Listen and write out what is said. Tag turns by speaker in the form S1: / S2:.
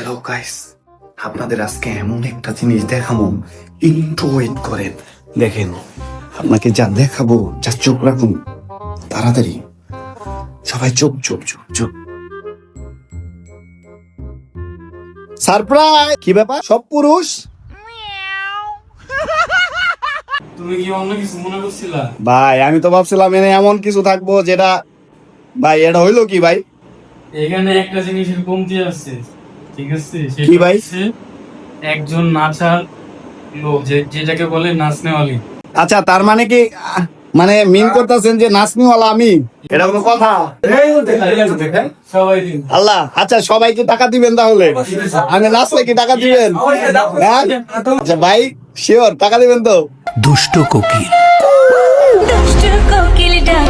S1: Hello guys, আপনাদের আজকে এমন একটা জিনিস দেখাবো, একটু ওয়েট করেন। দেখেন, আপনাকে যা দেখাবো, যা চোখ রাখুন তাড়াতাড়ি। সবাই চুপ চুপ চুপ চুপ। সারপ্রাইজ! কি ব্যাপার, সব পুরুষ?
S2: তুমি কি অন্য কিছু মনে করছিলা?
S1: ভাই আমি তো ভাবছিলাম এনে এমন কিছু থাকবো যেটা, ভাই এটা হইলো কি ভাই?
S2: এখানে একটা জিনিসের কমতি আছে, ঠিক আছে? সেটা
S1: কি ভাই?
S2: হচ্ছে একজন নাচার লোক, যেটাকে বলে নাচনেওয়ালি।
S1: আচ্ছা, তার মানে কি মানে মিন করতেছেন যে নাচনিওয়ালা আমি? এটা কোনো কথা?
S2: সবাই দিন।
S1: আল্লাহ, আচ্ছা সবাইকে টাকা দিবেন তাহলে? আমি নাচলে কি টাকা দিবেন? হ্যাঁ? আচ্ছা ভাই, শিওর টাকা দিবেন তো?
S3: দুষ্ট কোকিল
S4: দুষ্ট কোকিল ডাক